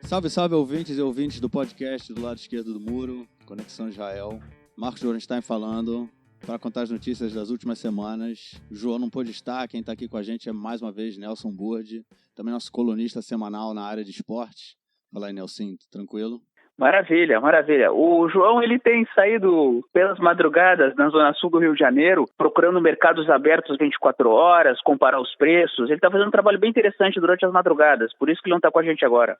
Salve, salve, ouvintes e ouvintes do podcast do lado esquerdo do muro, Conexão Israel. Marcos Gorenstein falando para contar as notícias das últimas semanas. O João não pôde estar, quem está aqui com a gente é mais uma vez Nelson Burdi, também nosso colunista semanal na área de esportes. Fala aí, Nelson, tranquilo? Maravilha, maravilha. O João, ele tem saído pelas madrugadas na zona sul do Rio de Janeiro, procurando mercados abertos 24 horas, comparar os preços. Ele está fazendo um trabalho bem interessante durante as madrugadas, por isso que ele não está com a gente agora.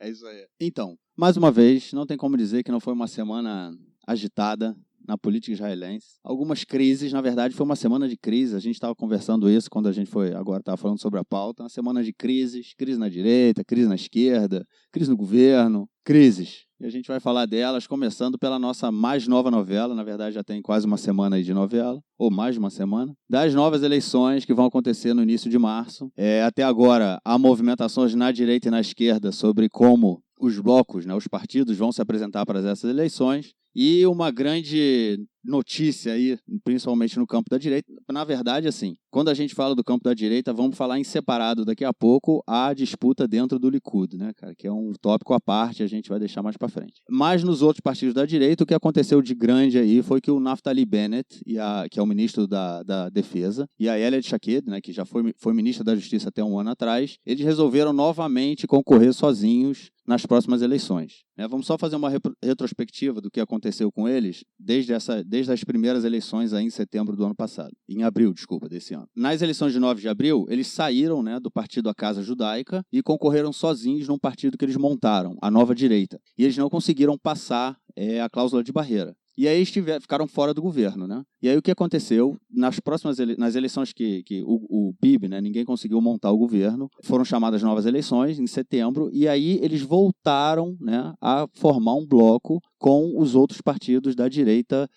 É isso aí. Então, mais uma vez, não tem como dizer que não foi uma semana agitada na política israelense. Algumas crises, na verdade, foi uma semana de crise. A gente estava conversando isso quando a gente estava falando sobre a pauta. Uma semana de crises, crise na direita, crise na esquerda, crise no governo, crises. E a gente vai falar delas, começando pela nossa mais nova novela. Na verdade, já tem quase uma semana aí de novela, ou mais de uma semana, das novas eleições que vão acontecer no início de março. Até agora, há movimentações na direita e na esquerda sobre como os blocos, os partidos vão se apresentar para essas eleições. E uma grande notícia aí, principalmente no campo da direita, na verdade, assim, quando a gente fala do campo da direita, vamos falar em separado daqui a pouco a disputa dentro do Likud, né, cara, que é um tópico à parte, a gente vai deixar mais para frente. Mas nos outros partidos da direita, o que aconteceu de grande aí foi que o Naftali Bennett, que é o ministro da Defesa, e a Ayelet Shaked, né, que já foi ministra da Justiça até um ano atrás, eles resolveram novamente concorrer sozinhos nas próximas eleições. Vamos só fazer uma retrospectiva do que aconteceu com eles desde as primeiras eleições aí em setembro do ano passado. Em abril, desculpa, desse ano. Nas eleições de 9 de abril, eles saíram do partido A Casa Judaica e concorreram sozinhos num partido que eles montaram, a Nova Direita. E eles não conseguiram passar a cláusula de barreira. E aí eles ficaram fora do governo, né? E aí o que aconteceu, nas eleições que o Bibi, ninguém conseguiu montar o governo, foram chamadas novas eleições em setembro, e aí eles voltaram, a formar um bloco com os outros partidos da direita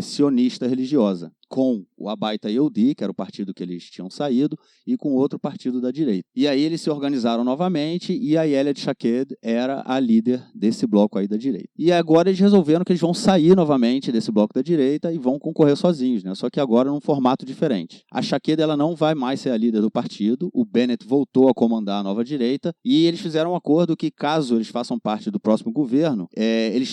sionista religiosa, com o Abaita Yehudi, que era o partido que eles tinham saído, e com outro partido da direita. E aí eles se organizaram novamente e a Ayelet Shaked era a líder desse bloco aí da direita. E agora eles resolveram que eles vão sair novamente desse bloco da direita e vão concorrer sozinhos, só que agora num formato diferente. A Shaked ela não vai mais ser a líder do partido, o Bennett voltou a comandar a nova direita e eles fizeram um acordo que caso eles façam parte do próximo governo,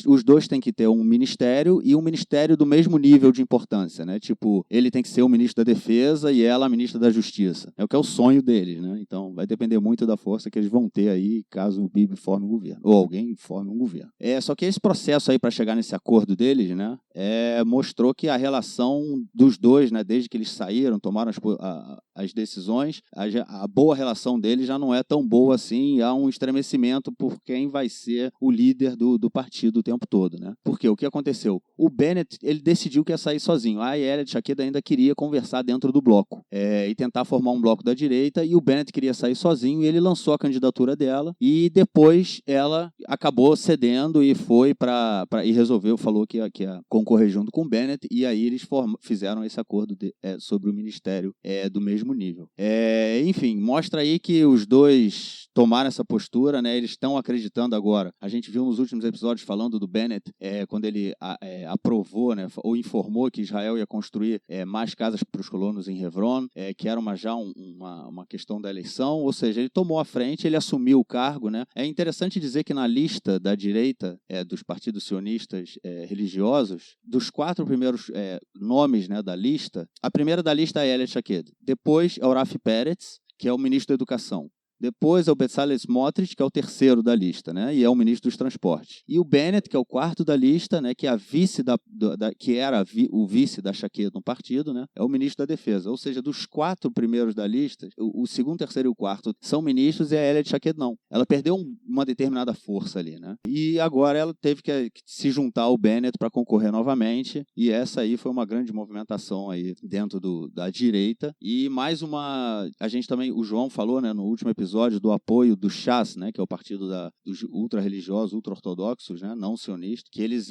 os dois têm que ter um ministério e um ministério do mesmo nível de importância, tipo, ele tem que ser o ministro da Defesa e ela a ministra da Justiça. É o que é o sonho deles, Então, vai depender muito da força que eles vão ter aí caso o Bibi forme um governo, ou alguém forme um governo. Só que esse processo aí para chegar nesse acordo deles, mostrou que a relação dos dois, desde que eles saíram, tomaram as decisões, a boa relação deles já não é tão boa assim, há um estremecimento por quem vai ser o líder do partido o tempo todo, Porque o que aconteceu? O Bennett, ele decidiu que ia sair sozinho. A Ayelet Shaked ainda queria conversar dentro do bloco e tentar formar um bloco da direita, e o Bennett queria sair sozinho, e ele lançou a candidatura dela, e depois ela acabou cedendo e foi e resolveu, falou que ia concorrer junto com o Bennett, e aí eles fizeram esse acordo sobre o ministério do mesmo nível. Enfim, mostra aí que os dois tomaram essa postura, eles estão acreditando agora. A gente viu nos últimos episódios falando do Bennett, quando ele aprovou, ou informou que Israel ia construir mais casas para os colonos em Hebron, que era já uma questão da eleição, ou seja, ele tomou a frente, ele assumiu o cargo. É interessante dizer que na lista da direita, dos partidos sionistas religiosos, dos 4 primeiros nomes da lista, a primeira da lista é a Ayelet Shaked, depois é o Rafi Peretz, que é o ministro da Educação. Depois é o Bezalel Smotrich, que é o terceiro da lista, e é o ministro dos Transportes. E o Bennett, que é o quarto da lista, que é a vice que era o vice da Shaked no partido, é o ministro da Defesa. Ou seja, dos 4 primeiros da lista, o segundo, terceiro e o quarto são ministros, e a Ayelet Shaked não. Ela perdeu uma determinada força ali, E agora ela teve que se juntar ao Bennett para concorrer novamente, e essa aí foi uma grande movimentação aí dentro da direita. E mais uma... A gente também, o João falou, no último episódio, do apoio do Shas, que é o partido dos ultra-religiosos, ultra-ortodoxos, não sionistas, que eles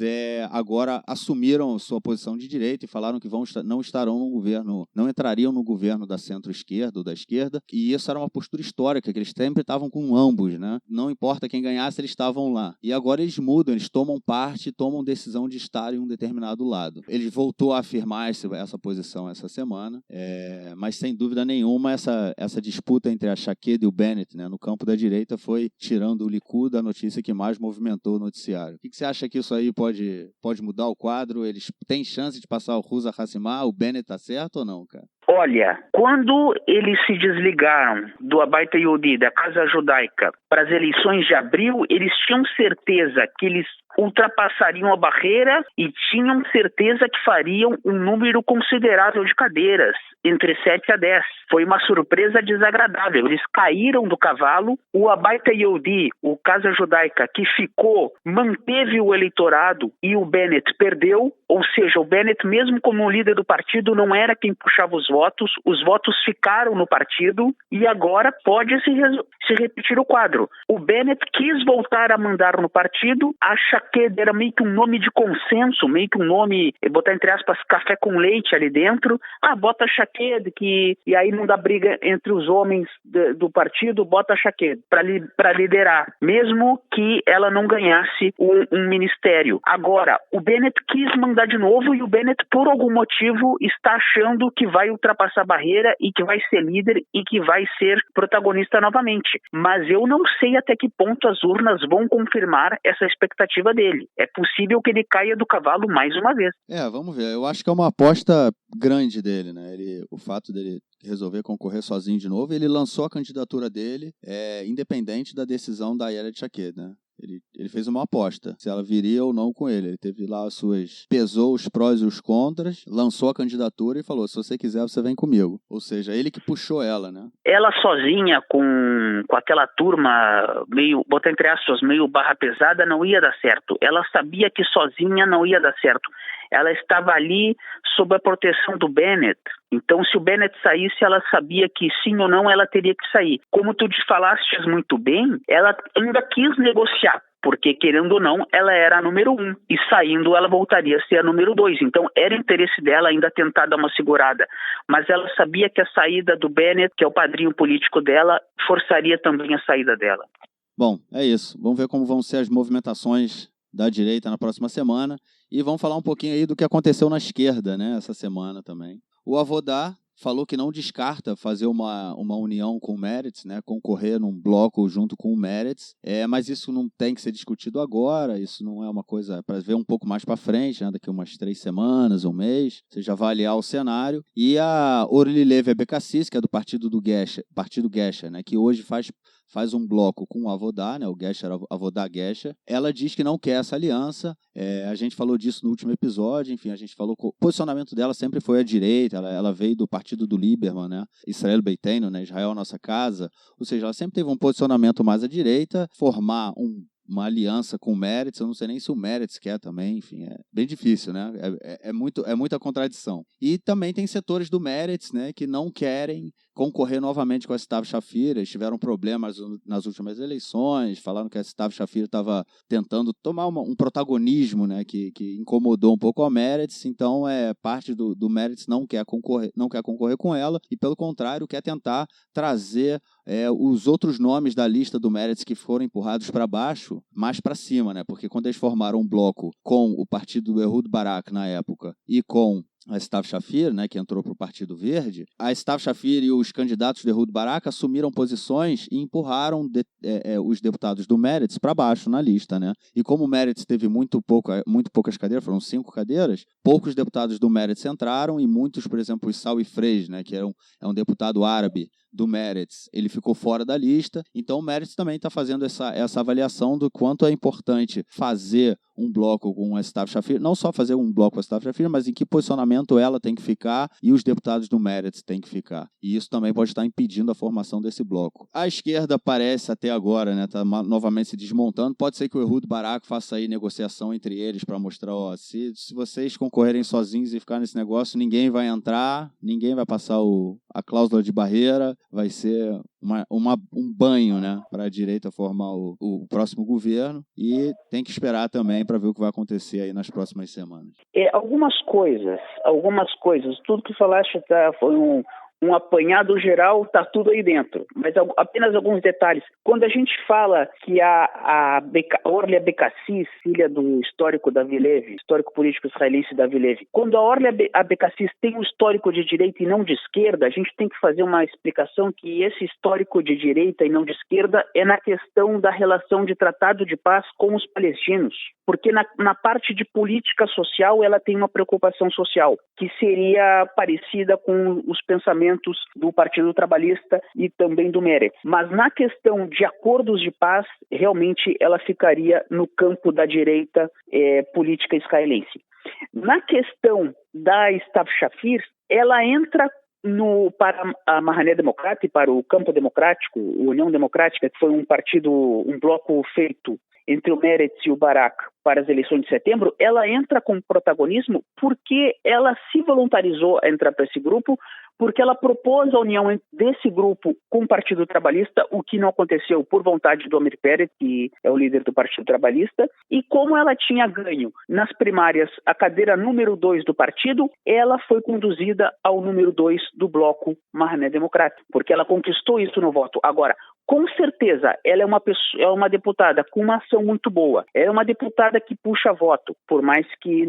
agora assumiram sua posição de direita e falaram que não estarão no governo, não entrariam no governo da centro-esquerda ou da esquerda, e isso era uma postura histórica, que eles sempre estavam com ambos, Não importa quem ganhasse, eles estavam lá. E agora eles mudam, eles tomam decisão de estar em um determinado lado. Ele voltou a afirmar essa posição essa semana, mas sem dúvida nenhuma essa disputa entre a Shaked e o Bennett Bennett, né? No campo da direita foi, tirando o Likud, a notícia que mais movimentou o noticiário. O que você acha que isso aí pode mudar o quadro? Eles têm chance de passar o Ruza Hassimah? O Bennett tá certo ou não, cara? Olha, quando eles se desligaram do Abait Yehudi, da Casa Judaica, para as eleições de abril, eles tinham certeza que eles ultrapassariam a barreira e tinham certeza que fariam um número considerável de cadeiras, entre 7 a 10. Foi uma surpresa desagradável. Eles caíram do cavalo. O Abait Yehudi, o Casa Judaica, que ficou, manteve o eleitorado e o Bennett perdeu. Ou seja, o Bennett, mesmo como líder do partido, não era quem puxava os votos ficaram no partido e agora pode se repetir o quadro. O Bennett quis voltar a mandar no partido, a Shaked era meio que um nome de consenso, meio que um nome, botar entre aspas, café com leite ali dentro. Bota a Shaked, e aí não dá briga entre os homens do partido, bota a Shaked para liderar, mesmo que ela não ganhasse um ministério. Agora, o Bennett quis mandar de novo e o Bennett, por algum motivo, está achando que vai ultrapassar a barreira e que vai ser líder e que vai ser protagonista novamente. Mas eu não sei até que ponto as urnas vão confirmar essa expectativa dele. É possível que ele caia do cavalo mais uma vez. Vamos ver. Eu acho que é uma aposta grande dele, né? O fato dele resolver concorrer sozinho de novo, ele lançou a candidatura dele, independente da decisão da Ayelet Shaked, né? Ele fez uma aposta, se ela viria ou não com ele. Ele teve lá pesou os prós e os contras, lançou a candidatura e falou, se você quiser, você vem comigo. Ou seja, ele que puxou ela, né? Ela sozinha, com aquela turma meio, botar entre aspas, meio barra pesada, não ia dar certo. Ela sabia que sozinha não ia dar certo. Ela estava ali sob a proteção do Bennett. Então, se o Bennett saísse, ela sabia que sim ou não ela teria que sair. Como tu te falastes muito bem, ela ainda quis negociar, porque, querendo ou não, ela era a número 1. E saindo, ela voltaria a ser a número 2. Então, era interesse dela ainda tentar dar uma segurada. Mas ela sabia que a saída do Bennett, que é o padrinho político dela, forçaria também a saída dela. Bom, é isso. Vamos ver como vão ser as movimentações da direita na próxima semana. E vamos falar um pouquinho aí do que aconteceu na esquerda, né, essa semana também. O Avodah falou que não descarta fazer uma união com o Meretz, né, concorrer num bloco junto com o Meretz, mas isso não tem que ser discutido agora, isso não é uma coisa para ver um pouco mais para frente, né, daqui umas 3 semanas, um mês, você já vai avaliar o cenário. E a Orly Levy Abekassis, que é do partido Gesher, né, que hoje faz um bloco com o Avodah, né, o Avodah Gesher. Ela diz que não quer essa aliança. A gente falou disso no último episódio, enfim, a gente falou que o posicionamento dela sempre foi à direita, ela veio do partido do Lieberman, né, Israel Beitenu, né, Israel Nossa Casa, ou seja, ela sempre teve um posicionamento mais à direita. Formar uma aliança com o Meretz, eu não sei nem se o Meretz quer também, enfim, é bem difícil, né? É muita contradição. E também tem setores do Meretz, né, que não querem concorrer novamente com a Stav Shafir. Eles tiveram problemas nas últimas eleições, falaram que a Stav Shafir estava tentando tomar um protagonismo, né, que incomodou um pouco a Meretz. Então, parte do Meretz não quer concorrer com ela e, pelo contrário, quer tentar trazer os outros nomes da lista do Meretz que foram empurrados para baixo, mais para cima, né? Porque quando eles formaram um bloco com o partido do Ehud Barak na época e com a Stav Shafir, né, que entrou para o Partido Verde, a Stav Shafir e os candidatos de Ehud Barak assumiram posições e empurraram os deputados do Meretz para baixo na lista, né? E como o Meretz teve muito poucas cadeiras, foram 5 cadeiras, poucos deputados do Meretz entraram e muitos, por exemplo, o Sawi Freij, né, que é um deputado árabe do Meretz, ele ficou fora da lista. Então o Meretz também está fazendo essa avaliação do quanto é importante fazer um bloco com a Stav Shafir, não só fazer um bloco com a Stav Shafir, mas em que posicionamento ela tem que ficar e os deputados do Meretz têm que ficar. E isso também pode estar impedindo a formação desse bloco. A esquerda parece até agora, né, tá novamente se desmontando. Pode ser que o Ehud Barak faça aí negociação entre eles para mostrar, se vocês concorrerem sozinhos e ficar nesse negócio, ninguém vai entrar, ninguém vai passar a cláusula de barreira, vai ser um banho, né, para a direita formar o próximo governo, e tem que esperar também para ver o que vai acontecer aí nas próximas semanas. Algumas coisas, tudo que falaste foi um apanhado geral, está tudo aí dentro. Mas apenas alguns detalhes. Quando a gente fala que a Orly Abekassis, filha do histórico Davi Levy, histórico político israelense Davi Levy, quando a Orly Abekassis tem um histórico de direita e não de esquerda, a gente tem que fazer uma explicação que esse histórico de direita e não de esquerda é na questão da relação de tratado de paz com os palestinos. Porque na parte de política social, ela tem uma preocupação social, que seria parecida com os pensamentos do Partido Trabalhista e também do Meretz. Mas na questão de acordos de paz, realmente ela ficaria no campo da direita política israelense. Na questão da Stāv Shafir, ela entra para a Mahané Democrata e para o Campo Democrático, a União Democrática, que foi um bloco feito entre o Meretz e o Barak para as eleições de setembro, ela entra com protagonismo porque ela se voluntarizou a entrar para esse grupo, porque ela propôs a união desse grupo com o Partido Trabalhista, o que não aconteceu por vontade do Amir Peretz, que é o líder do Partido Trabalhista, e como ela tinha ganho nas primárias a cadeira número 2 do partido, ela foi conduzida ao número 2 do bloco Mahané Democrático, porque ela conquistou isso no voto. Agora, com certeza, ela é uma deputada com uma ação muito boa, ela é uma deputada que puxa voto, por mais que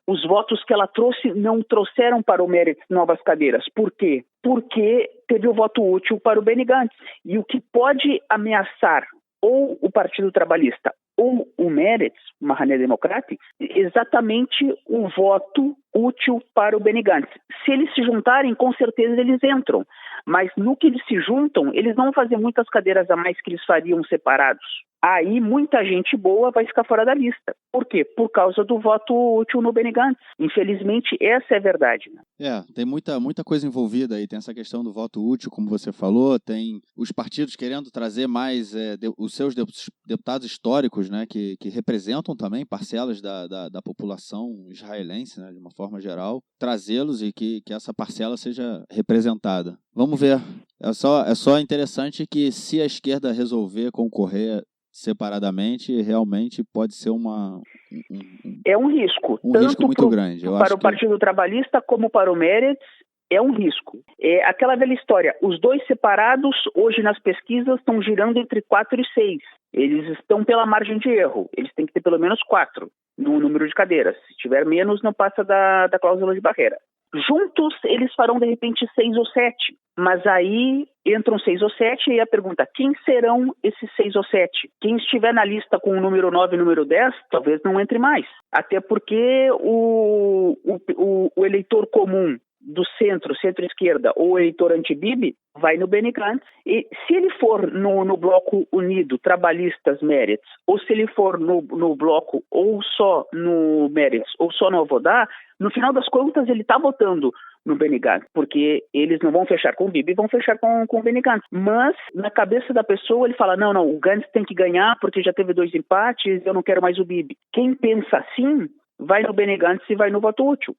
os votos que ela trouxe não trouxeram para o Meretz novas cadeiras. Por quê? Porque teve o voto útil para o Benny Gantz. E o que pode ameaçar ou o Partido Trabalhista ou o Meretz, Mahané Democrático, exatamente o voto útil para o Benny Gantz. Se eles se juntarem, com certeza eles entram. Mas no que eles se juntam, eles não vão fazer muitas cadeiras a mais que eles fariam separados. Aí muita gente boa vai ficar fora da lista. Por quê? Por causa do voto útil no Benny Gantz. Infelizmente, essa é a verdade. Tem muita coisa envolvida aí. Tem essa questão do voto útil, como você falou. Tem os partidos querendo trazer mais os seus deputados históricos, né, que representam também parcelas da população israelense, né, de uma forma geral. Trazê-los e que essa parcela seja representada. Vamos ver. É só interessante que se a esquerda resolver concorrer separadamente, realmente pode ser é um risco. Um tanto risco muito grande. Para o Partido Trabalhista como para o Meretz, é um risco. É aquela velha história, os dois separados, hoje nas pesquisas, estão girando entre 4 e 6. Eles estão pela margem de erro. Eles têm que ter pelo menos 4 no número de cadeiras. Se tiver menos, não passa da cláusula de barreira. Juntos, eles farão, de repente, 6 ou 7. Mas aí entram 6 ou 7 e a pergunta, quem serão esses 6 ou 7? Quem estiver na lista com o número 9 e o número 10, talvez não entre mais. Até porque o eleitor comum do centro-esquerda ou eleitor anti-Bibi, vai no Benny Gantz. E se ele for no bloco unido, trabalhistas Meretz, ou se ele for no bloco ou só no Meretz, ou só no Avodá, no final das contas ele está votando no Benny Gantz, porque eles não vão fechar com o Bibi, vão fechar com o Benny Gantz. Mas, na cabeça da pessoa, ele fala, não, o Gantz tem que ganhar porque já teve 2 empates, eu não quero mais o Bibi. Quem pensa assim, vai no Benny Gantz e vai no voto útil.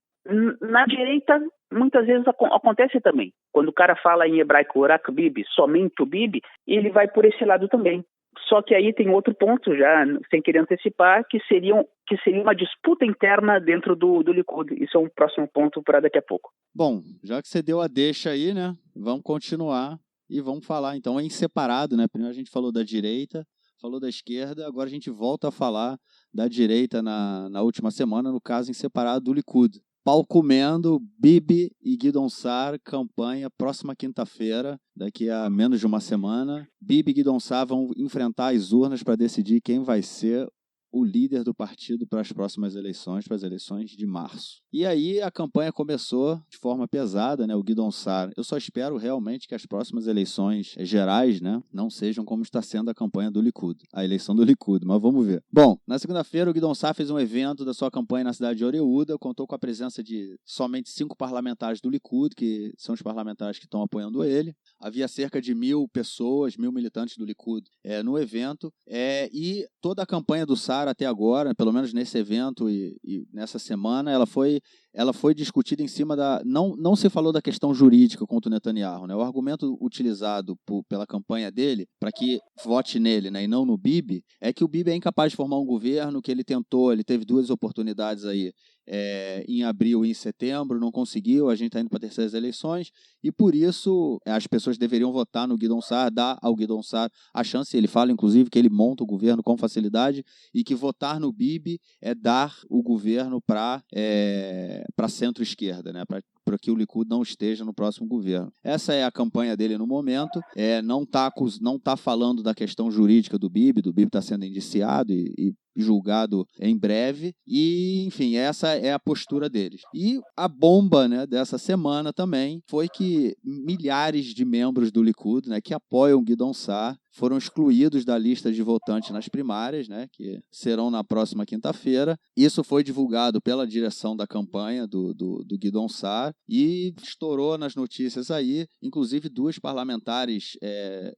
Na direita, muitas vezes acontece também. Quando o cara fala em hebraico Rak Bibi, somente o Bibi, ele vai por esse lado também. Só que aí tem outro ponto, já sem querer antecipar, que seria uma disputa interna dentro do Likud. Isso é um próximo ponto para daqui a pouco. Bom, já que você deu a deixa aí, né? Vamos continuar e vamos falar então em separado, né? Primeiro a gente falou da direita, falou da esquerda, agora a gente volta a falar da direita na última semana, no caso em separado do Likud. Pau comendo, Bibi e Guidon Saar, campanha próxima quinta-feira, daqui a menos de uma semana. Bibi e Guidon Saar vão enfrentar as urnas para decidir quem vai ser o líder do partido para as próximas eleições, para as eleições de março. E aí a campanha começou de forma pesada, né? O Guidon Saar. Eu só espero realmente que as próximas eleições gerais, né, não sejam como está sendo a campanha do Likud, a eleição do Likud, mas vamos ver. Bom, na segunda-feira o Guidon Saar fez um evento da sua campanha na cidade de Oreúda, contou com a presença de somente 5 parlamentares do Likud, que são os parlamentares que estão apoiando ele. Havia cerca de 1.000 pessoas, 1.000 militantes do Likud no evento, e toda a campanha do Saar até agora, pelo menos nesse evento e nessa semana, ela foi ela foi discutida em cima da... Não se falou da questão jurídica contra o Netanyahu, né? O argumento utilizado pela campanha dele, para que vote nele, né, e não no Bibi, é que o Bibi é incapaz de formar um governo, que ele teve 2 oportunidades aí, em abril e em setembro, não conseguiu, a gente está indo para terceiras eleições, e por isso as pessoas deveriam votar no Guidon Saar, dar ao Guidon Saar a chance, ele fala inclusive que ele monta o governo com facilidade, e que votar no Bibi é dar o governo para centro-esquerda, né, para que o Likud não esteja no próximo governo. Essa é a campanha dele no momento, não tá falando da questão jurídica do Bibi está sendo indiciado e julgado em breve, e enfim, essa é a postura deles. E a bomba, né, dessa semana também foi que milhares de membros do Likud, né, que apoiam Guidon Saar, foram excluídos da lista de votantes nas primárias, né, que serão na próxima quinta-feira. Isso foi divulgado pela direção da campanha do Guidon Saar e estourou nas notícias aí, inclusive 2 parlamentares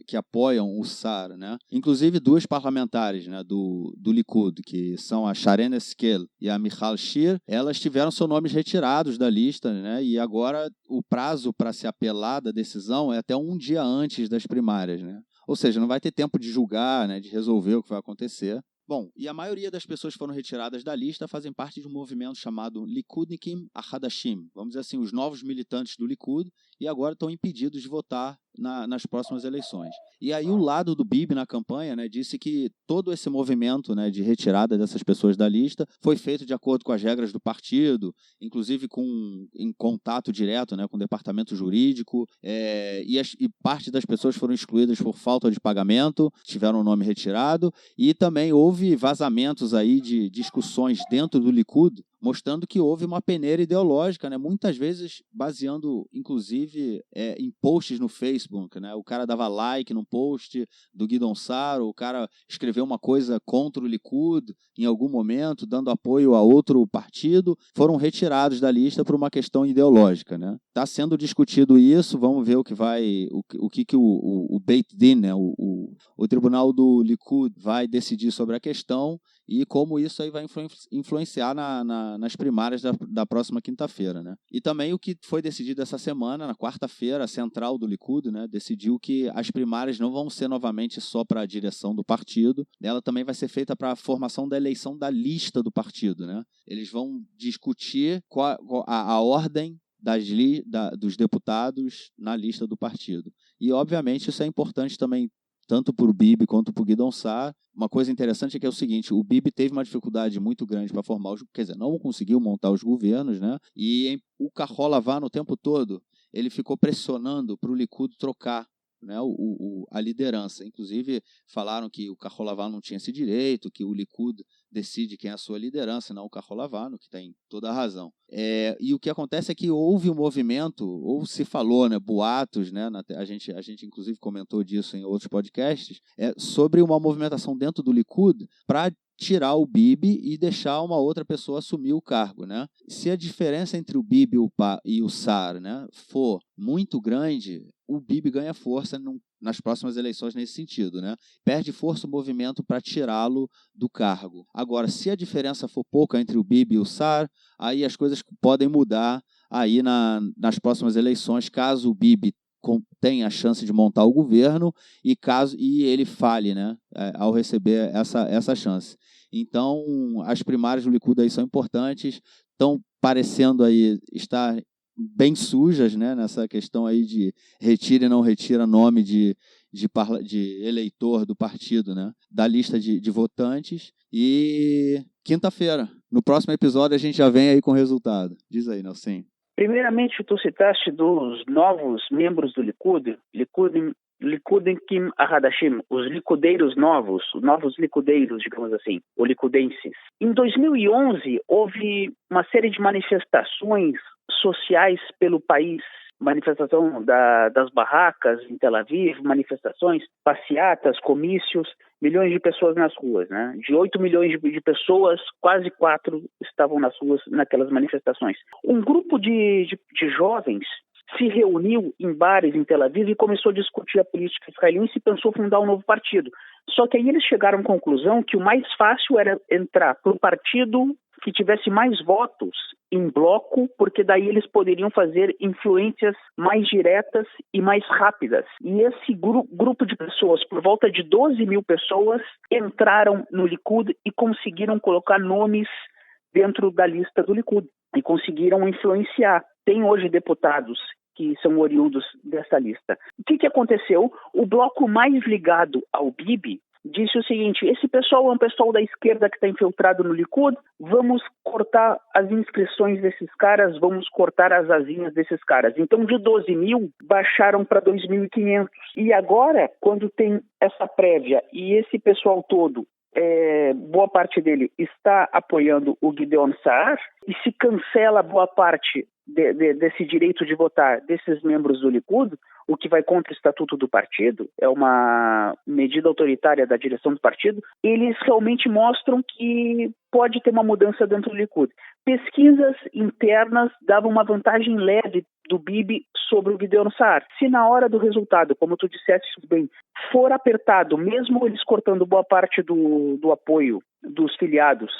que apoiam o Saar, né? Inclusive 2 parlamentares, né, do Likud, que são a Sharren Eskel e a Michal Shir, elas tiveram seus nomes retirados da lista, né? E agora o prazo para se apelar da decisão é até um dia antes das primárias, né? Ou seja, não vai ter tempo de julgar, né, de resolver o que vai acontecer. Bom, e a maioria das pessoas que foram retiradas da lista fazem parte de um movimento chamado Likudnikim Ahadashim, vamos dizer assim, os novos militantes do Likud, e agora estão impedidos de votar nas próximas eleições. E aí o lado do Bibi na campanha, né, disse que todo esse movimento, né, de retirada dessas pessoas da lista foi feito de acordo com as regras do partido, inclusive em contato direto, né, com o departamento jurídico, e parte das pessoas foram excluídas por falta de pagamento, tiveram o nome retirado, e também houve vazamentos aí de discussões dentro do Likud, mostrando que houve uma peneira ideológica, né? Muitas vezes baseando, inclusive, em posts no Facebook, né? O cara dava like num post do Guidon Saar, o cara escreveu uma coisa contra o Likud em algum momento, dando apoio a outro partido, foram retirados da lista por uma questão ideológica, né? Está sendo discutido isso, vamos ver o que o Beit Din, né? O tribunal do Likud vai decidir sobre a questão e como isso aí vai influenciar nas primárias da próxima quinta-feira, né? E também o que foi decidido essa semana, na quarta-feira, a central do Likud, né, decidiu que as primárias não vão ser novamente só para a direção do partido, ela também vai ser feita para a formação da eleição da lista do partido, né? Eles vão discutir a ordem dos deputados na lista do partido. E, obviamente, isso é importante também tanto para o Bibi quanto para o Guidon Saar. Uma coisa interessante é que é o seguinte, o Bibi teve uma dificuldade muito grande para formar não conseguiu montar os governos, né? E o Kahol Lavan no tempo todo, ele ficou pressionando para o Likud trocar, né, a liderança. Inclusive, falaram que o Kahol Lavan não tinha esse direito, que o Likud decide quem é a sua liderança, não o Kahol Lavan, que tem toda a razão. E o que acontece é que houve um movimento, ou se falou, né, boatos, né, a gente inclusive comentou disso em outros podcasts, sobre uma movimentação dentro do Likud para tirar o Bibi e deixar uma outra pessoa assumir o cargo, né? Se a diferença entre o Bibi e o Saar, né, for muito grande, o Bibi ganha força nas próximas eleições nesse sentido, né? Perde força o movimento para tirá-lo do cargo. Agora, se a diferença for pouca entre o Bibi e o Saar, aí as coisas podem mudar aí nas próximas eleições, caso o Bibi tenha a chance de montar o governo e ele falhe, né, ao receber essa chance. Então, as primárias do Likud aí são importantes, estão parecendo aí estar bem sujas, né, nessa questão aí de retira e não retira nome de eleitor do partido, né, da lista de votantes. E quinta-feira, no próximo episódio, a gente já vem aí com o resultado. Diz aí, Nelson. Primeiramente, tu citaste dos novos membros do Likudnikim Ahadashim, os licudeiros novos licudeiros, digamos assim, ou licudenses. Em 2011, houve uma série de manifestações sociais pelo país, manifestação das barracas em Tel Aviv, manifestações, passeatas, comícios, milhões de pessoas nas ruas, né? De 8 milhões de pessoas, quase 4 estavam nas ruas naquelas manifestações. Um grupo de jovens se reuniu em bares em Tel Aviv e começou a discutir a política israelense e pensou fundar um novo partido. Só que aí eles chegaram à conclusão que o mais fácil era entrar para o partido que tivesse mais votos em bloco, porque daí eles poderiam fazer influências mais diretas e mais rápidas. E esse grupo de pessoas, por volta de 12 mil pessoas, entraram no Likud e conseguiram colocar nomes dentro da lista do Likud e conseguiram influenciar. Tem hoje deputados que são oriundos dessa lista. O que aconteceu? O bloco mais ligado ao Bibi disse o seguinte: esse pessoal é um pessoal da esquerda que está infiltrado no Likud, vamos cortar as inscrições desses caras, vamos cortar as asinhas desses caras. Então, de 12 mil, baixaram para 2.500. E agora, quando tem essa prévia e esse pessoal todo, boa parte dele está apoiando o Gideon Saar, e se cancela boa parte desse direito de votar desses membros do Likud, o que vai contra o estatuto do partido, é uma medida autoritária da direção do partido, eles realmente mostram que pode ter uma mudança dentro do Likud. Pesquisas internas davam uma vantagem leve do Bibi sobre o Gideon Saar. Se na hora do resultado, como tu disseste bem, for apertado, mesmo eles cortando boa parte do apoio dos filiados,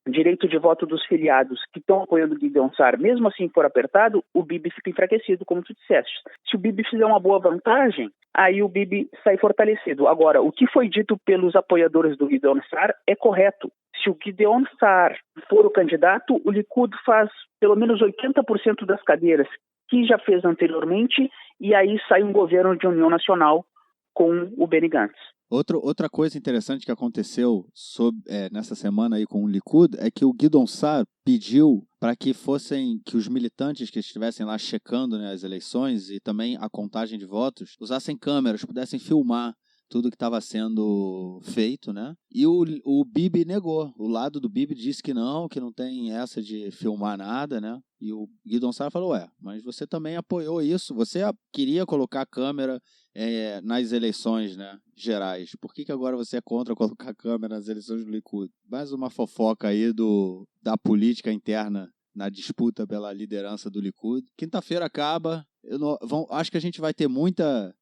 direito de voto dos filiados que estão apoiando o Gideon Saar, mesmo assim for apertado, o Bibi fica enfraquecido, como tu disseste. Se o Bibi fizer uma boa vantagem, aí o Bibi sai fortalecido. Agora, o que foi dito pelos apoiadores do Gideon Saar é correto. Se o Gideon Saar for o candidato, o Likud faz pelo menos 80% das cadeiras que já fez anteriormente, e aí sai um governo de união nacional com o Benny Gantz. Outra coisa interessante que aconteceu nessa semana aí com o Likud é que o Gideon Saar pediu para que os militantes que estivessem lá checando, né, as eleições e também a contagem de votos usassem câmeras, pudessem filmar tudo que estava sendo feito, né? E o Bibi negou. O lado do Bibi disse que não tem essa de filmar nada, né? E o Gideon Saar falou, mas você também apoiou isso, você queria colocar câmera nas eleições, né, gerais. Por que agora você é contra colocar câmera nas eleições do Likud? Mais uma fofoca aí da política interna na disputa pela liderança do Likud. Quinta-feira acaba, acho que a gente vai ter muita...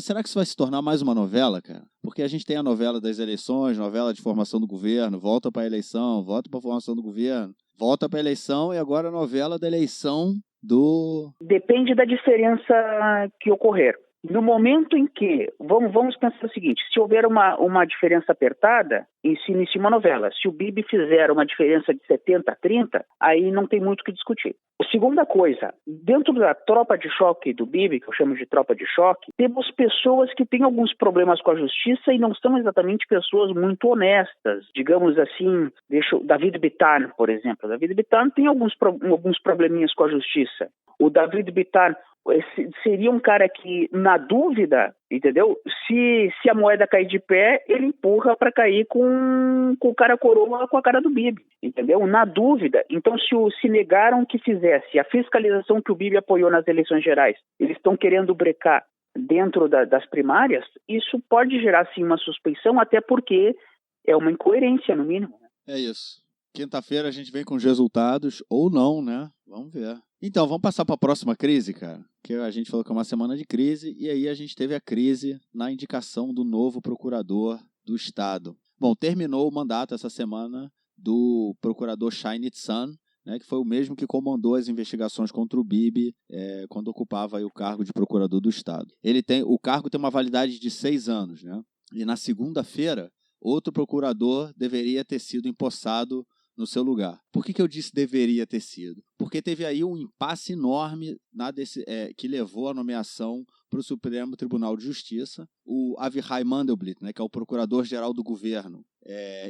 será que isso vai se tornar mais uma novela, cara? Porque a gente tem a novela das eleições, novela de formação do governo, volta para a eleição, volta para a formação do governo, volta para a eleição e agora a novela da eleição do... Depende da diferença que ocorrer. No momento em que, vamos pensar o seguinte, se houver uma diferença apertada, se inicia uma novela. Se o Bibi fizer uma diferença de 70-30, aí não tem muito o que discutir. Segunda coisa, dentro da tropa de choque do Bibi, que eu chamo de tropa de choque, temos pessoas que têm alguns problemas com a justiça e não são exatamente pessoas muito honestas. Digamos assim, David Bitan, por exemplo. David Bitan tem alguns probleminhas com a justiça. O David Bitan seria um cara que, na dúvida, entendeu? Se a moeda cair de pé, ele empurra para cair com o cara coroa com a cara do Bibi, entendeu? Na dúvida. Então, se negaram que fizesse a fiscalização que o Bibi apoiou nas eleições gerais, eles estão querendo brecar dentro das primárias, isso pode gerar, sim, uma suspeição, até porque é uma incoerência, no mínimo. É isso. Quinta-feira a gente vem com os resultados, ou não, né? Vamos ver. Então, vamos passar para a próxima crise, cara. Que a gente falou que é uma semana de crise, e aí a gente teve a crise na indicação do novo procurador do Estado. Bom, terminou o mandato essa semana do procurador Shai Nitzan, né, que foi o mesmo que comandou as investigações contra o Bibi quando ocupava aí o cargo de procurador do Estado. O cargo tem uma validade de 6 anos, né? E na segunda-feira, outro procurador deveria ter sido empossado no seu lugar. Por que eu disse deveria ter sido? Porque teve aí um impasse enorme que levou a nomeação para o Supremo Tribunal de Justiça. O Avichai Mandelblit, né, que é o procurador-geral do governo,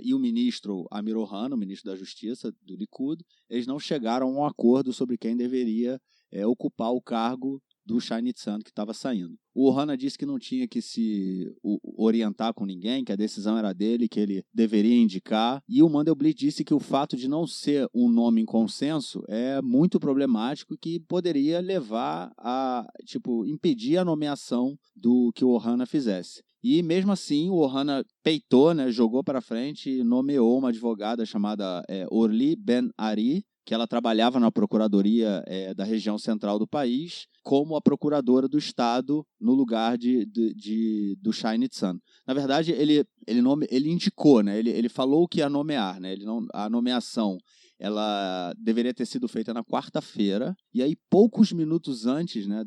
e o ministro Amir Ohana, o ministro da Justiça do Likud, eles não chegaram a um acordo sobre quem deveria ocupar o cargo do Shai Nitzan que estava saindo. O Ohana disse que não tinha que se orientar com ninguém, que a decisão era dele, que ele deveria indicar. E o Mandelblit disse que o fato de não ser um nome em consenso é muito problemático e que poderia levar a, impedir a nomeação do que o Ohana fizesse. E mesmo assim, o Ohana peitou, né, jogou para frente e nomeou uma advogada chamada Orli Ben-Ari, que ela trabalhava na Procuradoria da região central do país, como a procuradora do Estado no lugar do Shai Nitzan. Na verdade, ele indicou, né? Ele falou que ia nomear, né? A nomeação ela deveria ter sido feita na quarta-feira, e aí poucos minutos antes, né,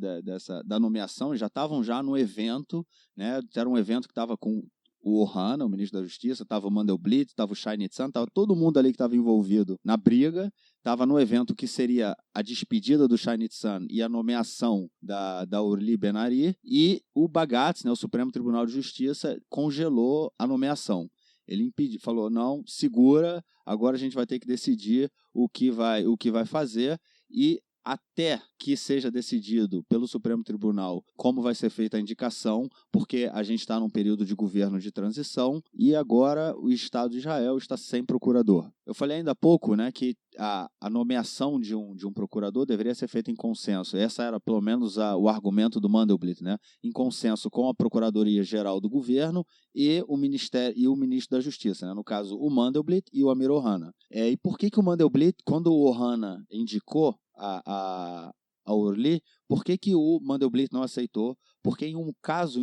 da nomeação, já estavam já no evento, né, era um evento que estava com o Ohana, o ministro da Justiça, estava o Mandelblit, estava o Shai Nitzan, estava todo mundo ali que estava envolvido na briga, estava no evento que seria a despedida do Shai Nitzan e a nomeação da Orly Ben-Ari, e o Bagatz, né, o Supremo Tribunal de Justiça, congelou a nomeação. Ele falou, não, segura, agora a gente vai ter que decidir o que vai fazer, e até que seja decidido pelo Supremo Tribunal como vai ser feita a indicação, porque a gente está num período de governo de transição e agora o Estado de Israel está sem procurador. Eu falei ainda há pouco, né, que a nomeação de um procurador deveria ser feita em consenso. Essa era pelo menos o argumento do Mandelblit, né, em consenso com a Procuradoria-Geral do Governo e o Ministro da Justiça, né, no caso o Mandelblit e o Amir Ohana. E por que o Mandelblit, quando o Ohana indicou a Orly, por que o Mandelblit não aceitou? Porque em um caso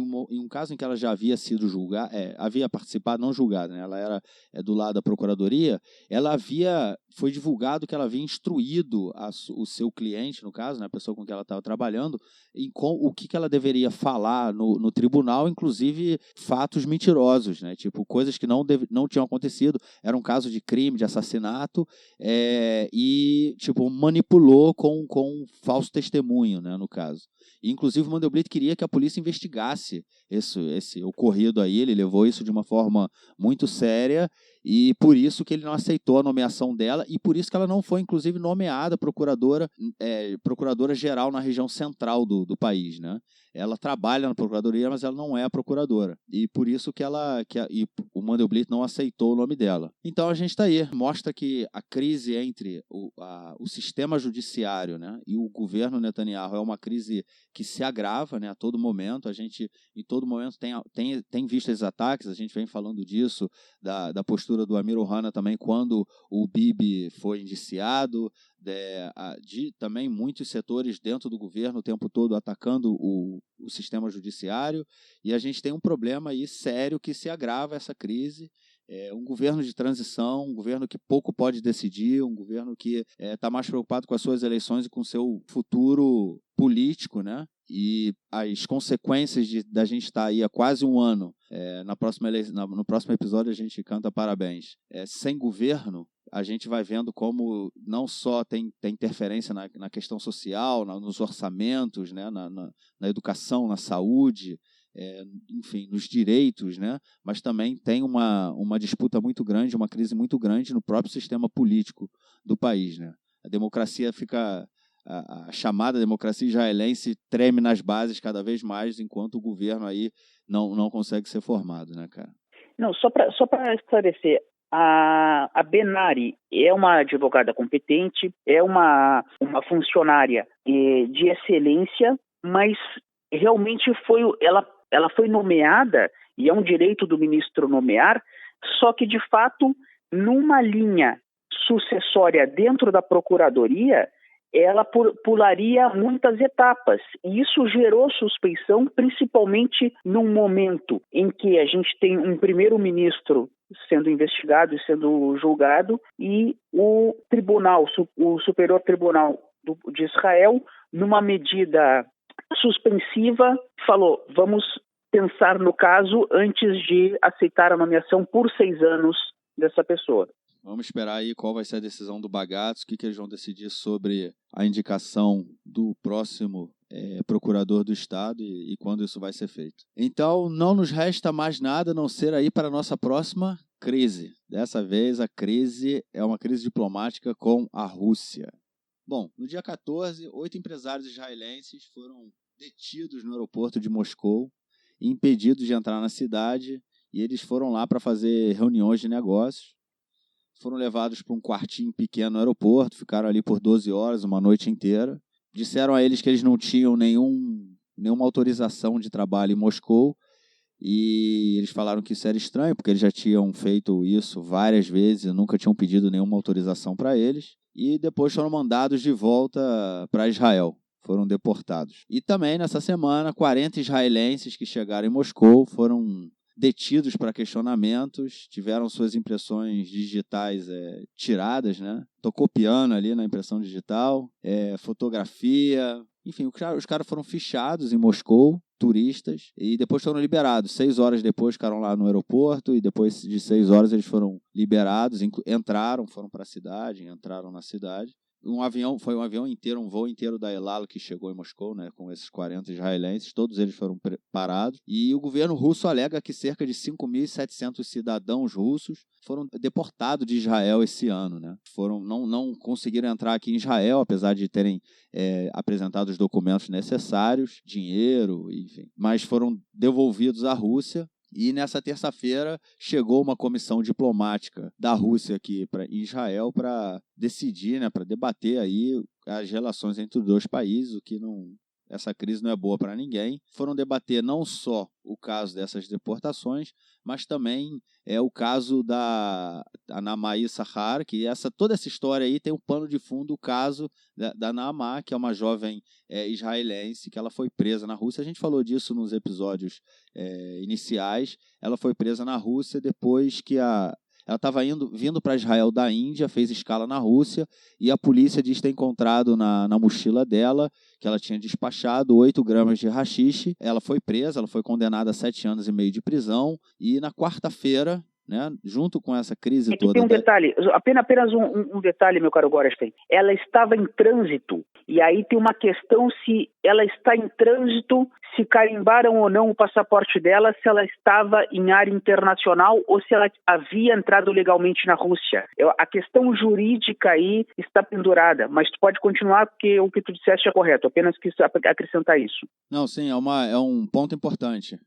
em que ela já havia sido julgada, havia participado, não julgada, né? Ela era do lado da Procuradoria, foi divulgado que ela havia instruído o seu cliente, no caso, né, a pessoa com quem ela estava trabalhando, o que ela deveria falar no tribunal, inclusive fatos mentirosos, né, tipo coisas que não tinham acontecido, era um caso de crime, de assassinato, e tipo manipulou com falso testemunho, né, no caso. Inclusive, o Mandelblit queria que a polícia investigasse esse ocorrido aí, ele levou isso de uma forma muito séria, e por isso que ele não aceitou a nomeação dela, e por isso que ela não foi, inclusive, nomeada procuradora-geral na região central do país, né? Ela trabalha na procuradoria, mas ela não é a procuradora, e por isso que o Mandelblit não aceitou o nome dela. Então a gente está aí, mostra que a crise entre o sistema judiciário, né, e o governo Netanyahu é uma crise que se agrava, né, a todo momento. A gente, em todo momento, tem visto esses ataques, a gente vem falando disso, da postura do Amir Ohana também, quando o Bibi foi indiciado, de também muitos setores dentro do governo o tempo todo atacando o sistema judiciário, e a gente tem um problema aí sério que se agrava essa crise. Um governo de transição, um governo que pouco pode decidir, um governo que está mais preocupado com as suas eleições e com o seu futuro político, né? E as consequências da gente estar aí há quase um ano, no próximo episódio a gente canta parabéns, sem governo, a gente vai vendo como não só tem interferência na questão social, nos orçamentos, né? na educação, na saúde, enfim, nos direitos, né? Mas também tem uma disputa muito grande, uma crise muito grande no próprio sistema político do país, né? A democracia fica... A chamada democracia israelense treme nas bases cada vez mais, enquanto o governo aí não consegue ser formado, né, cara? Não, só para esclarecer, a Ben-Ari é uma advogada competente, é uma funcionária de excelência, mas realmente ela foi nomeada, e é um direito do ministro nomear, só que, de fato, numa linha sucessória dentro da Procuradoria, ela pularia muitas etapas. E isso gerou suspeição, principalmente num momento em que a gente tem um primeiro-ministro sendo investigado e sendo julgado, e o Superior Tribunal de Israel, numa medida suspensiva, falou, vamos pensar no caso antes de aceitar a nomeação por 6 anos dessa pessoa. Vamos esperar aí qual vai ser a decisão do Bagatz, o que eles vão decidir sobre a indicação do próximo procurador do Estado e quando isso vai ser feito. Então, não nos resta mais nada a não ser aí para a nossa próxima crise. Dessa vez, a crise é uma crise diplomática com a Rússia. Bom, no dia 14, 8 empresários israelenses foram detidos no aeroporto de Moscou, impedidos de entrar na cidade, e eles foram lá para fazer reuniões de negócios. Foram levados para um quartinho pequeno no aeroporto, ficaram ali por 12 horas, uma noite inteira. Disseram a eles que eles não tinham nenhuma autorização de trabalho em Moscou, e eles falaram que isso era estranho, porque eles já tinham feito isso várias vezes e nunca tinham pedido nenhuma autorização para eles, e depois foram mandados de volta para Israel, foram deportados. E também nessa semana, 40 israelenses que chegaram em Moscou foram detidos para questionamentos, tiveram suas impressões digitais tiradas, né? Estou copiando ali na impressão digital, fotografia, enfim, os caras foram fichados em Moscou, turistas, e depois foram liberados. 6 horas depois ficaram lá no aeroporto, e depois de 6 horas eles foram liberados, foram para a cidade, entraram na cidade. Foi um avião inteiro, um voo inteiro da El Al que chegou em Moscou, né, com esses 40 israelenses, todos eles foram parados. E o governo russo alega que cerca de 5.700 cidadãos russos foram deportados de Israel esse ano, né? Não conseguiram entrar aqui em Israel, apesar de terem apresentado os documentos necessários, dinheiro, enfim, mas foram devolvidos à Rússia. E nessa terça-feira chegou uma comissão diplomática da Rússia aqui em Israel para decidir, né, para debater aí as relações entre os dois países, essa crise não é boa para ninguém. Foram debater não só o caso dessas deportações, mas também o caso da Naamah Issachar, que toda essa história aí tem um pano de fundo, o caso da Naamah, que é uma jovem israelense, que ela foi presa na Rússia. A gente falou disso nos episódios iniciais. Ela foi presa na Rússia depois que ela estava vindo para Israel da Índia, fez escala na Rússia, e a polícia diz ter encontrado na mochila dela, que ela tinha despachado 8 gramas de haxixe. Ela foi presa, ela foi condenada a 7 anos e meio de prisão, e na quarta-feira, né, junto com essa crise toda... Tem um detalhe, apenas um detalhe, meu caro Gorenstein. Ela estava em trânsito, e aí tem uma questão se ela está em trânsito, se carimbaram ou não o passaporte dela, se ela estava em área internacional ou se ela havia entrado legalmente na Rússia. A questão jurídica aí está pendurada, mas tu pode continuar porque o que tu disseste é correto, apenas quis acrescentar isso. Não, sim, é um ponto importante.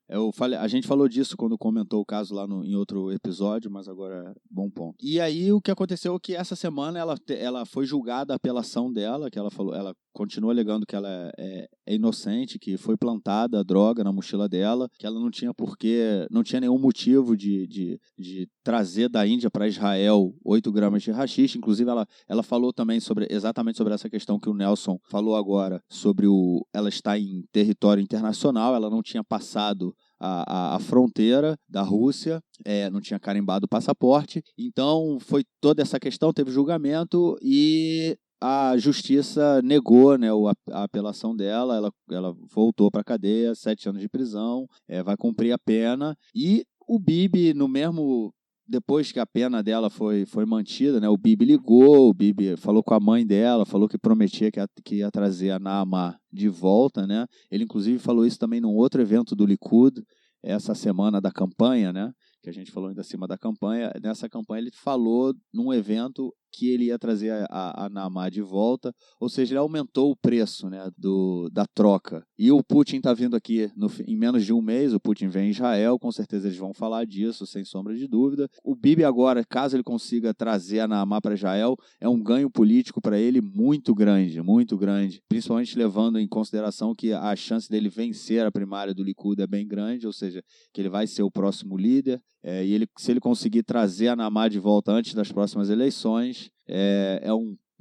A gente falou disso quando comentou o caso lá em outro episódio, mas agora é bom ponto. E aí o que aconteceu é que essa semana ela foi julgada a apelação dela, que ela continua alegando que ela é inocente, que foi plantada a droga na mochila dela, que ela não tinha nenhum motivo de trazer da Índia para Israel 8 gramas de haxixe. Inclusive ela falou também exatamente sobre essa questão que o Nelson falou agora, sobre ela estar em território internacional, ela não tinha passado a fronteira da Rússia, não tinha carimbado o passaporte. Então foi toda essa questão, teve julgamento e a justiça negou, né, a apelação dela. Ela voltou para a cadeia, 7 anos de prisão, vai cumprir a pena. E o Bibi, depois que a pena dela foi mantida, né, o Bibi ligou, o Bibi falou com a mãe dela, falou que prometia que ia trazer a Naamah de volta, né? Ele inclusive falou isso também num outro evento do Likud, essa semana da campanha, né? Que a gente falou ainda acima da campanha. Nessa campanha ele falou num evento que ele ia trazer a Naamah de volta, ou seja, ele aumentou o preço, né, da troca. E o Putin está vindo aqui em menos de um mês, o Putin vem em Israel, com certeza eles vão falar disso, sem sombra de dúvida. O Bibi agora, caso ele consiga trazer a Naamah para Israel, é um ganho político para ele muito grande, principalmente levando em consideração que a chance dele vencer a primária do Likud é bem grande, ou seja, que ele vai ser o próximo líder. E se ele conseguir trazer a Naamah de volta antes das próximas eleições,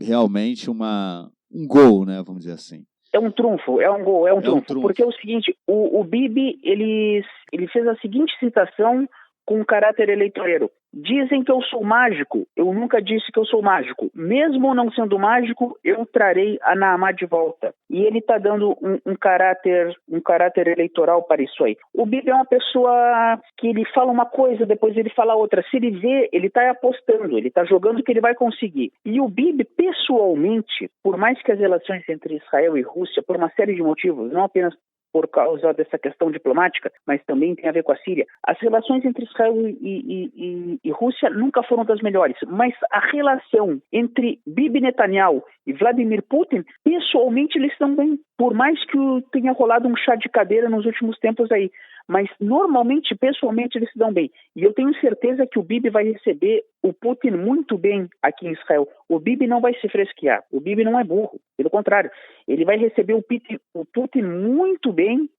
realmente um gol, né, vamos dizer assim. É um trunfo, é um gol, é um trunfo. Porque é o seguinte, o Bibi, ele fez a seguinte citação com caráter eleitoreiro. Dizem que eu sou mágico, eu nunca disse que eu sou mágico. Mesmo não sendo mágico, eu trarei a Naamah de volta. E ele está dando um caráter eleitoral para isso aí. O Bibi é uma pessoa que ele fala uma coisa, depois ele fala outra. Se ele vê, ele está apostando, ele está jogando que ele vai conseguir. E o Bibi, pessoalmente, por mais que as relações entre Israel e Rússia, por uma série de motivos, não apenas por causa dessa questão diplomática, mas também tem a ver com a Síria. As relações entre Israel e Rússia nunca foram das melhores, mas a relação entre Bibi Netanyahu e Vladimir Putin, pessoalmente eles estão bem, por mais que tenha rolado um chá de cadeira nos últimos tempos aí, mas normalmente, pessoalmente, eles se dão bem. E eu tenho certeza que o Bibi vai receber o Putin muito bem aqui em Israel. O Bibi não vai se fresquear, o Bibi não é burro, pelo contrário, ele vai receber o Putin muito bem,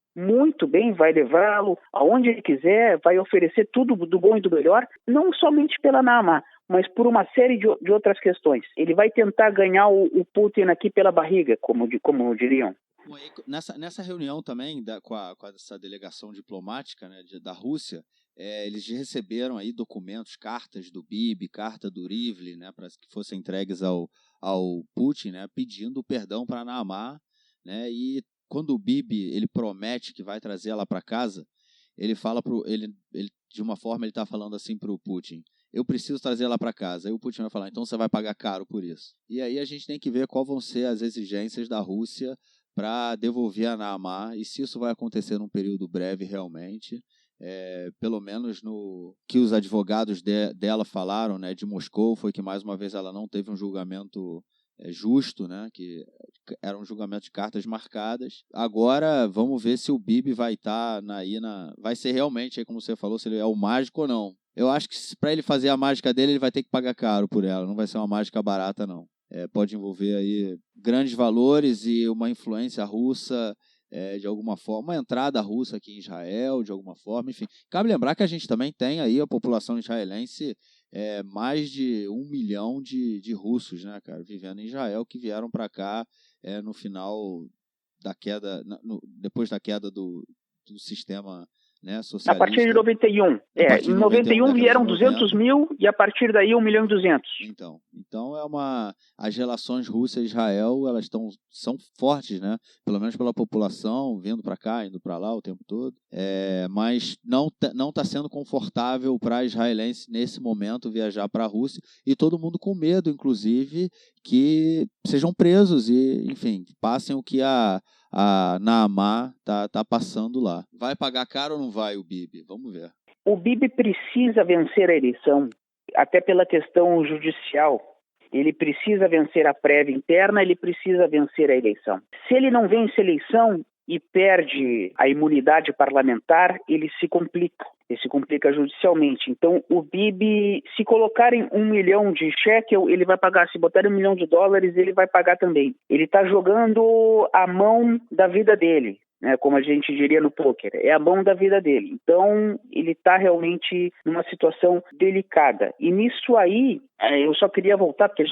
vai levá-lo aonde ele quiser, vai oferecer tudo do bom e do melhor, não somente pela Naamah, mas por uma série de outras questões. Ele vai tentar ganhar o Putin aqui pela barriga, como diriam. Nessa reunião também com essa delegação diplomática, né, da Rússia, eles receberam aí documentos, cartas do Bibi, carta do Rivlin, né, para que fossem entregues ao Putin, né, pedindo perdão para Naamar, né, e quando o Bibi ele promete que vai trazer ela para casa, ele fala ele de uma forma ele está falando assim para o Putin: eu preciso trazer ela para casa. Aí o Putin vai falar: então você vai pagar caro por isso. E aí a gente tem que ver qual vão ser as exigências da Rússia para devolver a Naamar, e se isso vai acontecer num período breve realmente. Pelo menos no que os advogados dela falaram, né, de Moscou, foi que mais uma vez ela não teve um julgamento justo, né, que era um julgamento de cartas marcadas. Agora vamos ver se o Bibi vai estar vai ser realmente, aí, como você falou, se ele é o mágico ou não. Eu acho que para ele fazer a mágica dele, ele vai ter que pagar caro por ela, não vai ser uma mágica barata não. Pode envolver aí grandes valores e uma influência russa, de alguma forma, uma entrada russa aqui em Israel, de alguma forma, enfim. Cabe lembrar que a gente também tem aí a população israelense, mais de 1 milhão de russos, né, cara, vivendo em Israel, que vieram para cá no final da queda, depois da queda do sistema, né, socialista. A partir de 91. Em 91 vieram 200 mil e a partir daí 1 milhão e 200. Então as relações Rússia e Israel, elas são fortes, né? Pelo menos pela população, vindo para cá, indo para lá o tempo todo. Mas não está sendo confortável para israelense nesse momento viajar para a Rússia, e todo mundo com medo, inclusive, que sejam presos e, enfim, passem o que a Naamar tá passando lá. Vai pagar caro ou não vai o Bibi? Vamos ver. O Bibi precisa vencer a eleição, até pela questão judicial. Ele precisa vencer a prévia interna, ele precisa vencer a eleição. Se ele não vence a eleição e perde a imunidade parlamentar, ele se complica judicialmente. Então, o Bibi, se colocarem 1 milhão de shekel, ele vai pagar. Se botarem 1 milhão de dólares, ele vai pagar também. Ele está jogando a mão da vida dele, né, como a gente diria no pôquer. É a mão da vida dele. Então, ele está realmente numa situação delicada. E nisso aí, eu só queria voltar, porque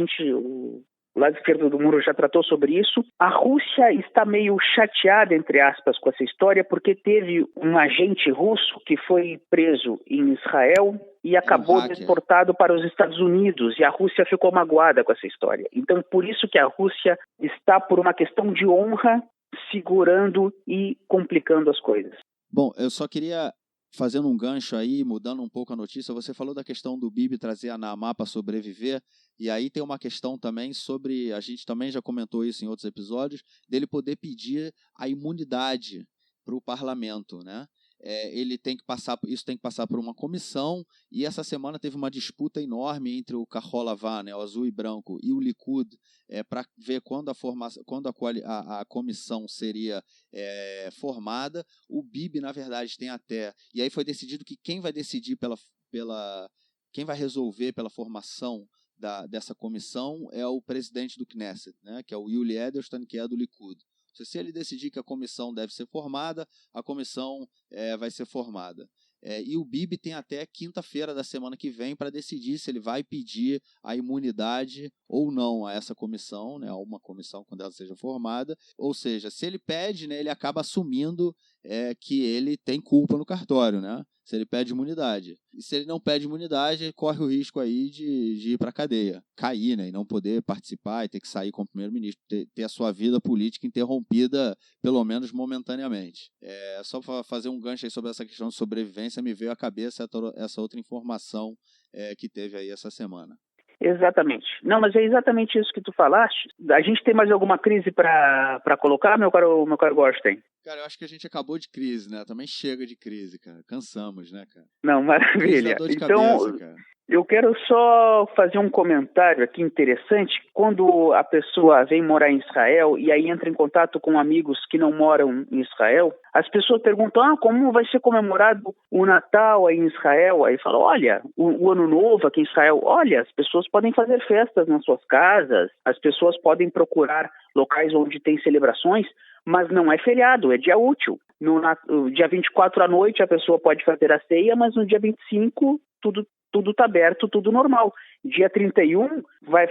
o lado esquerdo do muro já tratou sobre isso. A Rússia está meio chateada, entre aspas, com essa história, porque teve um agente russo que foi preso em Israel e acabou deportado para os Estados Unidos, e a Rússia ficou magoada com essa história. Então, por isso que a Rússia está, por uma questão de honra, segurando e complicando as coisas. Bom, eu só queria, fazendo um gancho aí, mudando um pouco a notícia, você falou da questão do Bibi trazer a Naamar para sobreviver, e aí tem uma questão também sobre, a gente também já comentou isso em outros episódios, dele poder pedir a imunidade para o parlamento, né? Isso tem que passar por uma comissão, e essa semana teve uma disputa enorme entre o Kahol Lavan, né, o azul e branco, e o Likud, para ver quando a comissão seria formada. O Bibi, na verdade, tem até... E aí foi decidido que quem vai decidir quem vai resolver pela formação dessa comissão é o presidente do Knesset, né, que é o Yuli Edelstein, que é do Likud. Se ele decidir que a comissão deve ser formada, a comissão vai ser formada. E o Bibi tem até quinta-feira da semana que vem para decidir se ele vai pedir a imunidade ou não a essa comissão, né, a uma comissão quando ela seja formada. Ou seja, se ele pede, né, ele acaba assumindo que ele tem culpa no cartório, né? Se ele pede imunidade. E se ele não pede imunidade, ele corre o risco aí de ir para a cadeia, cair, né, e não poder participar, e ter que sair como primeiro-ministro, ter a sua vida política interrompida, pelo menos momentaneamente. Só para fazer um gancho aí sobre essa questão de sobrevivência, me veio à cabeça essa outra informação que teve aí essa semana. Exatamente. Não, mas é exatamente isso que tu falaste. A gente tem mais alguma crise para colocar, meu caro Goldstein? Cara, eu acho que a gente acabou de crise, né? Também chega de crise, cara. Cansamos, né, cara? Não, maravilha. Dor de cabeça, cara. Eu quero só fazer um comentário aqui interessante. Quando a pessoa vem morar em Israel e aí entra em contato com amigos que não moram em Israel, as pessoas perguntam, como vai ser comemorado o Natal aí em Israel? Aí falam, olha, o Ano Novo aqui em Israel, olha, as pessoas podem fazer festas nas suas casas, as pessoas podem procurar locais onde tem celebrações, mas não é feriado, é dia útil. No dia 24 à noite a pessoa pode fazer a ceia, mas no dia 25 tudo está aberto, tudo normal. Dia 31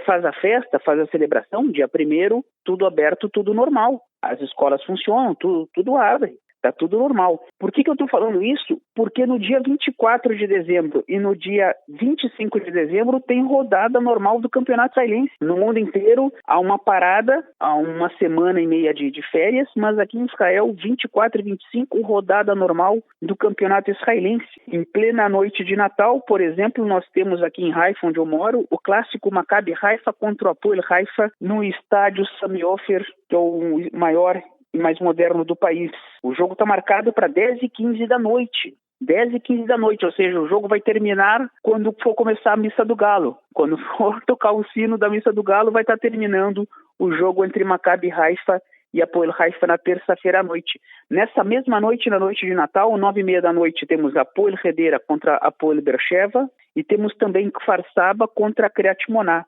faz a festa, faz a celebração. Dia 1º, tudo aberto, tudo normal. As escolas funcionam, tudo abre. Tá tudo normal. Por que eu estou falando isso? Porque no dia 24 de dezembro e no dia 25 de dezembro tem rodada normal do Campeonato Israelense. No mundo inteiro há uma parada, há uma semana e meia de férias, mas aqui em Israel, 24 e 25, rodada normal do Campeonato Israelense. Em plena noite de Natal, por exemplo, nós temos aqui em Haifa, onde eu moro, o clássico Maccabi Haifa contra o Hapoel Haifa no estádio Sami Ofer, que é o maior e mais moderno do país. O jogo está marcado para 10h15 da noite. 10h15 da noite, ou seja, o jogo vai terminar quando for começar a Missa do Galo. Quando for tocar o sino da Missa do Galo, vai estar terminando o jogo entre Maccabi Haifa e Hapoel Haifa na terça-feira à noite. Nessa mesma noite, na noite de Natal, 9h30 da noite, temos Hapoel Hedera contra Hapoel Beersheva e temos também Kfar Saba contra Kriyat Shmona.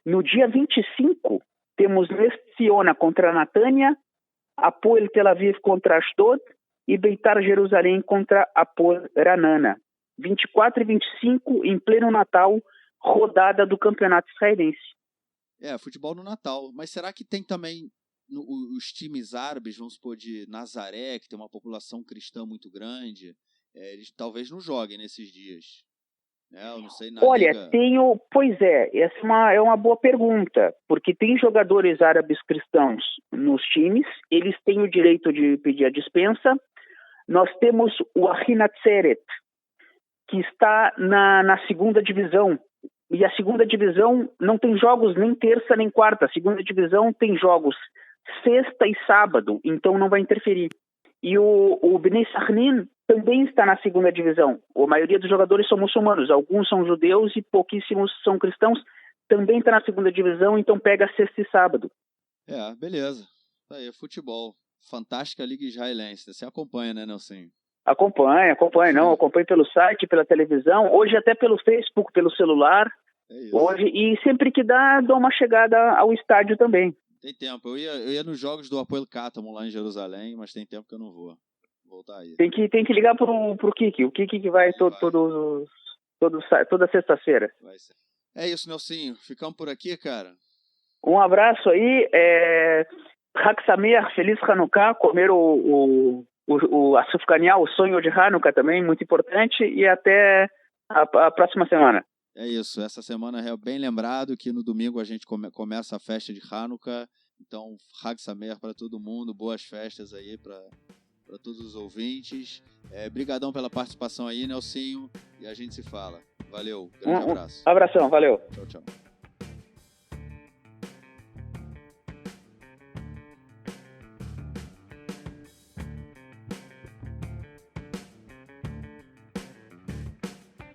No dia 25, temos Ness Tziona contra Natânia, Hapoel Tel Aviv contra Ashdod e Beitar Jerusalém contra Hapoel Ranana. 24 e 25, em pleno Natal, rodada do Campeonato Israelense. Futebol no Natal. Mas será que tem também os times árabes, vamos supor, de Nazaré, que tem uma população cristã muito grande, eles talvez não joguem nesses dias? Eu não sei, Olha, Liga... pois essa é uma boa pergunta, porque tem jogadores árabes cristãos nos times, eles têm o direito de pedir a dispensa. Nós temos o Ahi Natzeret, que está na segunda divisão, e a segunda divisão não tem jogos nem terça nem quarta, a segunda divisão tem jogos sexta e sábado, então não vai interferir. E o Bnei Sachnin também está na segunda divisão. A maioria dos jogadores são muçulmanos, alguns são judeus e pouquíssimos são cristãos. Também está na segunda divisão, então pega sexta e sábado. Beleza. Tá aí, futebol. Fantástica Liga Israelense. Você acompanha, né, Nelson? Acompanha, não. Acompanho pelo site, pela televisão, hoje até pelo Facebook, pelo celular. Hoje, e sempre que dá, dou uma chegada ao estádio também. Tem tempo. Eu ia nos jogos do Hapoel Katamu lá em Jerusalém, mas tem tempo que eu não vou. Voltar aí. Tem que ligar pro Kiki. O Kiki que vai toda sexta-feira. Vai ser. É isso, Nelsinho. Ficamos por aqui, cara. Um abraço aí. Hag Sameach, Feliz Hanukkah. Comer a sufganiá, o sonho de Hanukkah também, muito importante. E até a próxima semana. É isso. Essa semana é bem lembrado que no domingo a gente começa a festa de Hanukkah. Então, Hag Sameach para todo mundo. Boas festas aí para todos os ouvintes. Brigadão pela participação aí, Nelsinho. E a gente se fala. Valeu. Grande abraço. Abração. Valeu. Tchau, tchau.